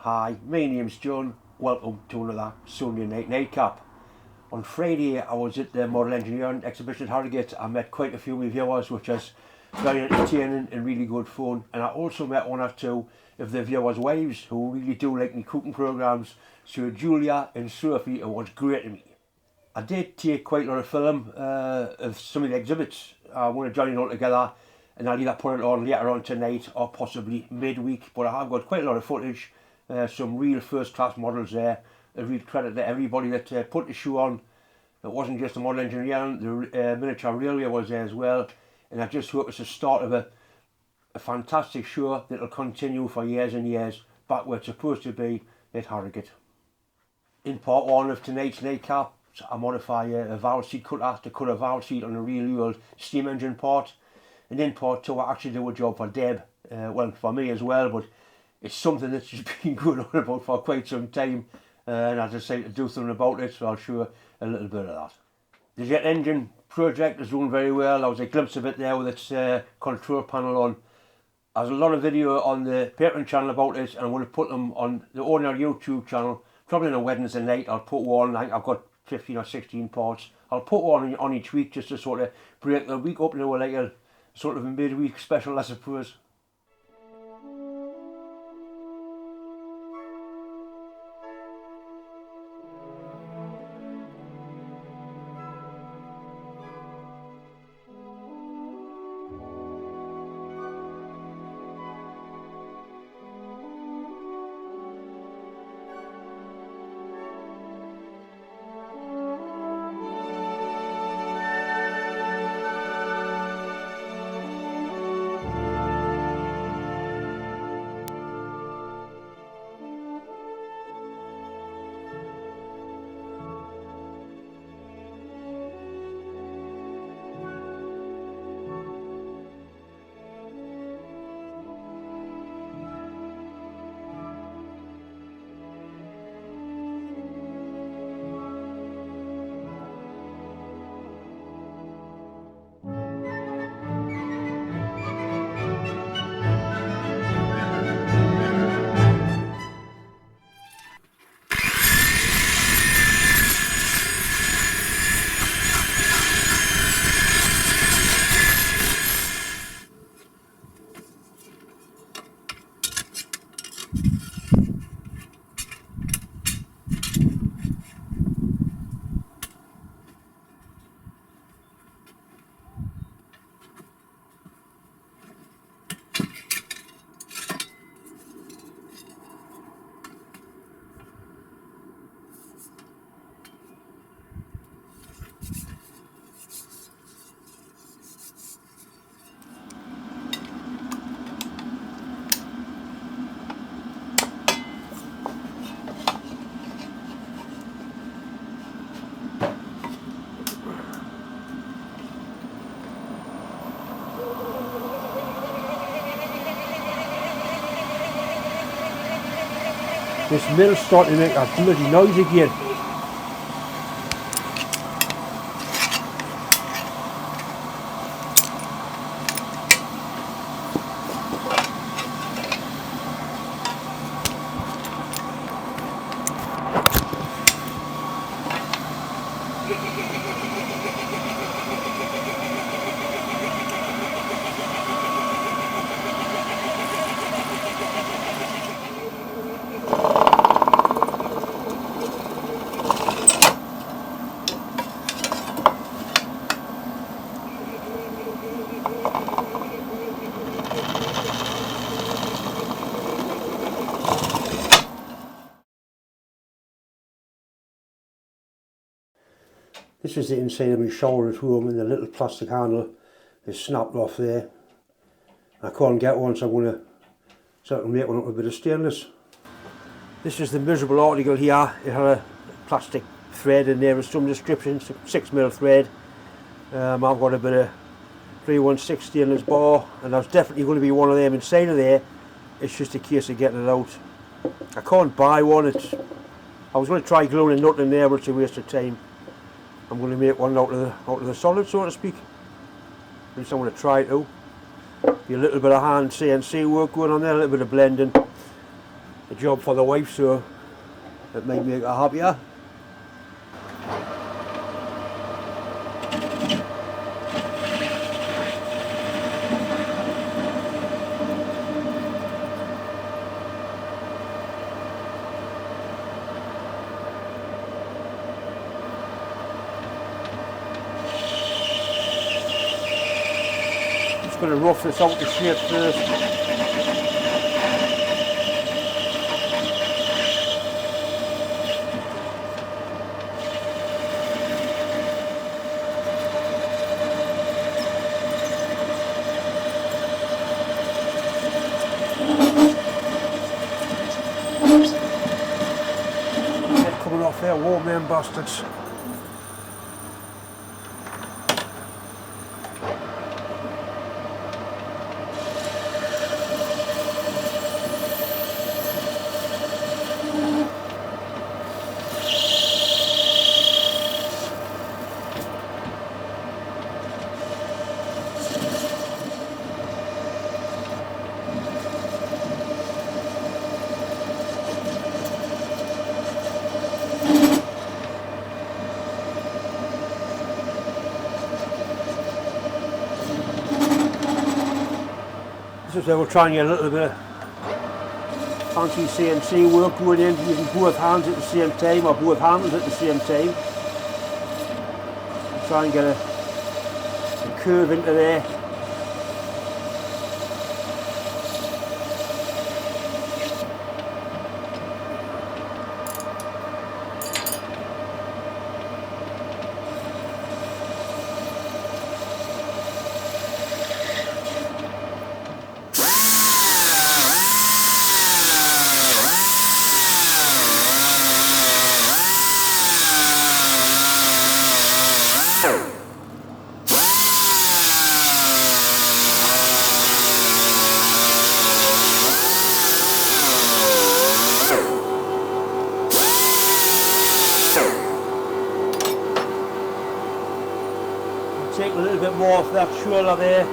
Hi, my name's John. Welcome to another Sunday night nightcap. On Friday I was at the Model Engineering exhibition at Harrogate. I met quite a few of my viewers, which was very entertaining and really good fun. And I also met one or two of the viewers' wives who really do like my cooking programmes. So Julia and Sophie, it was great to meet. I did take quite a lot of film of some of the exhibits. I want to join it all together and I'll either put it on later on tonight or possibly midweek. But I have got quite a lot of footage, some real first class models there. A real credit to everybody that put the show on. It wasn't just the Model Engineering, the Miniature Railway was there as well. And I just hope it's the start of a fantastic show that will continue for years and years back where it's supposed to be at Harrogate. In part one of tonight's nightcap, I modify a valve seat cutter to cut a valve seat on a real old steam engine part. And in part two I actually do a job for Deb, well for me as well, but it's something that's just been going on about for quite some time. And I decided to do something about it, so I'll show a little bit of that. The jet engine project is doing very well. There was a glimpse of it there with its control panel on. There's a lot of video on the Patreon channel about it, and I'm going to put them on the ordinary YouTube channel, probably on a Wednesday night. I'll put one, I think I've got 15 or 16 parts. I'll put one on each week just to sort of break the week up into like a sort of a midweek special, I suppose. This mill's starting to make a bloody noise again. This is the inside of my shower at home, and the little plastic handle is snapped off there. I can't get one, so I'm going to sort of make one up with a bit of stainless. This is the miserable article here. It had a plastic thread in there with some description, 6mm thread. I've got a bit of 316 stainless bar, and there's definitely going to be one of them inside of there. It's just a case of getting it out. I can't buy one. I was going to try gluing a nut in there, but it's a waste of time. I'm going to make one out of the solid, so to speak. At least I'm going to try it out. Be a little bit of hand CNC work going on there, a little bit of blending. a job for the wife, so it might make her happier. Just going to rough this out to shape first. Coming off there, warm them bastards. So we're trying to get a little bit of fancy CNC work going in, using both hands at the same time, or both handles at the same time. Try and get a curve into there. Take a little bit more off that shoulder there.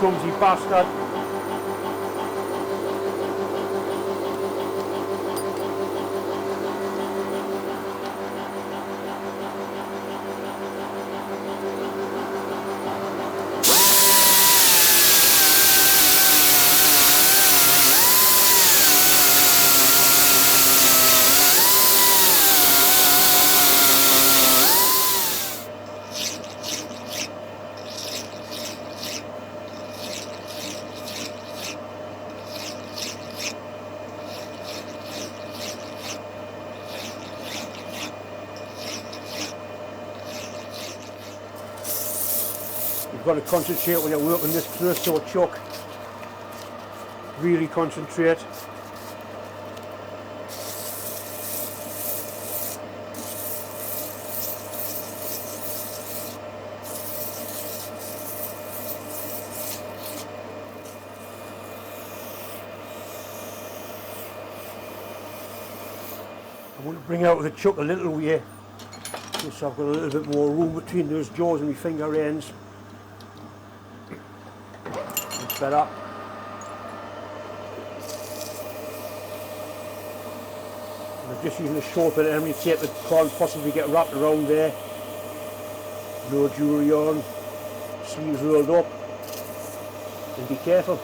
Clumsy bastard. You've got to concentrate when you're working this close to a chuck. Really concentrate. I want to bring out the chuck a little way, just so I've got a little bit more room between those jaws and my finger ends. That's better. I'm just using a short bit of emery tape that can't possibly get wrapped around there. No jewellery on, sleeves rolled up, and be careful.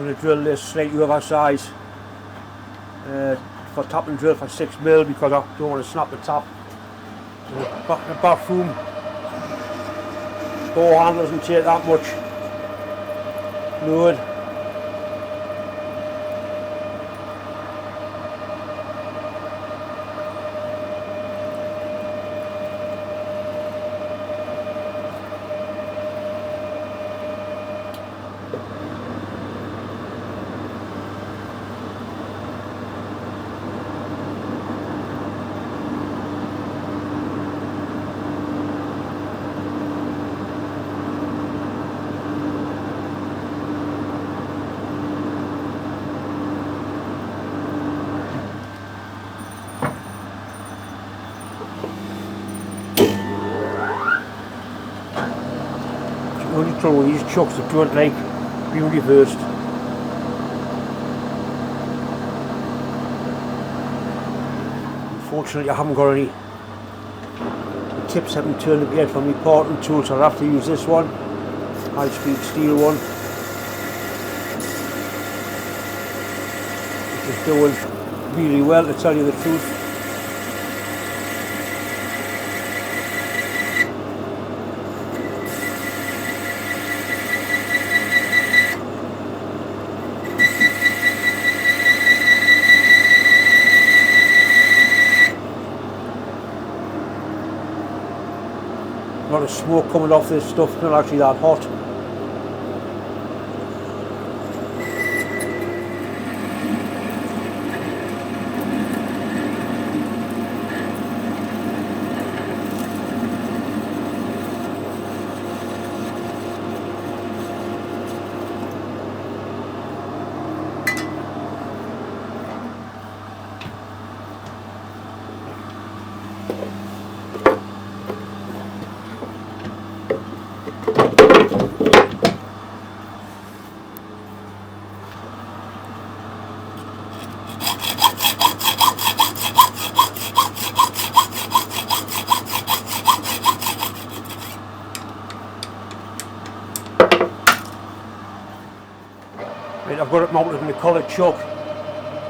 going to drill this slightly oversized for tap and drill for 6mm because I don't want to snap the tap. The bathroom door handle doesn't take that much load. Only trouble with these chucks that don't like being reversed. Unfortunately I haven't got any. The tips haven't turned up yet for my parting tool, so I'll have to use this one. High speed steel one. Which is doing really well, to tell you the truth. A lot of smoke coming off this stuff, it's not actually that hot. Right, I've got it mounted in the collar chuck.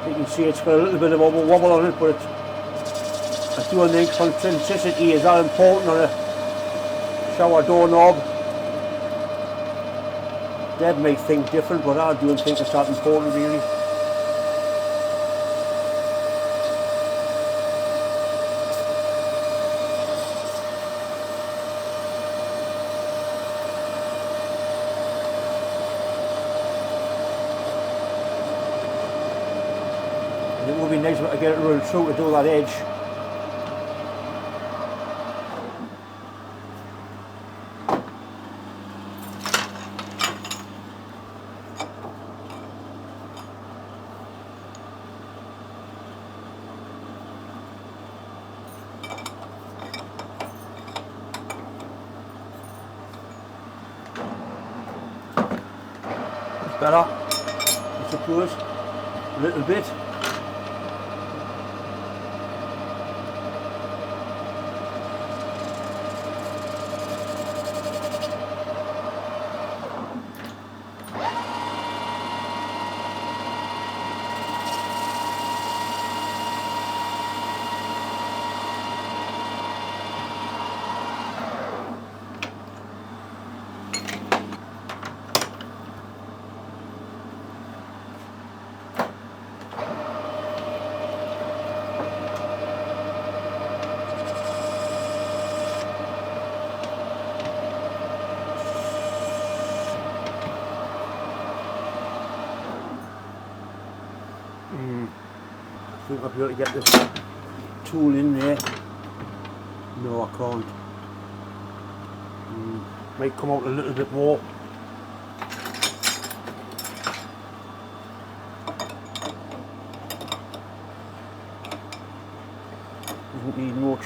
You can see it's got a little bit of a wobble on it, but I do think consistency is that important on a shower door knob. Deb may think different, but I do think it's that important really. And it would be nice to get it running through to do that edge. It's better, I suppose, a little bit. I think I'll be able to get this tool in there. No, I can't. Might come out a little bit more. Doesn't need much.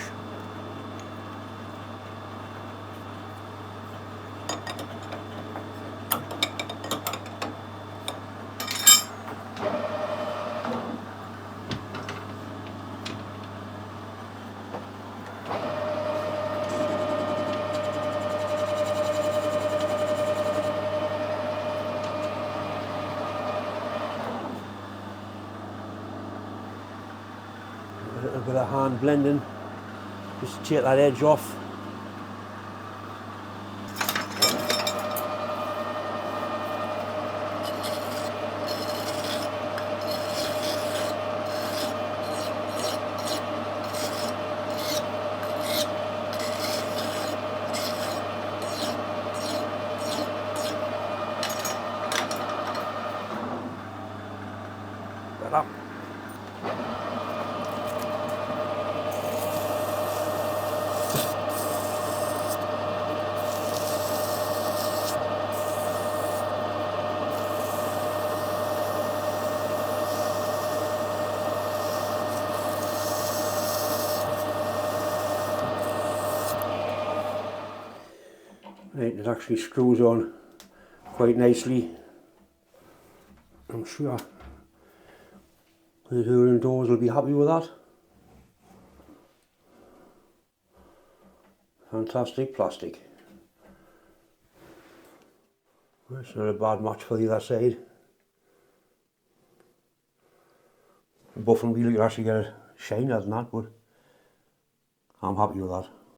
bit of hand blending, just to take that edge off. Better. Right, it actually screws on quite nicely. I'm sure the Hurling doors will be happy with that. Fantastic plastic. It's not a bad match for the other side. The buffing wheel, you can actually get a shiner than that, but I'm happy with that.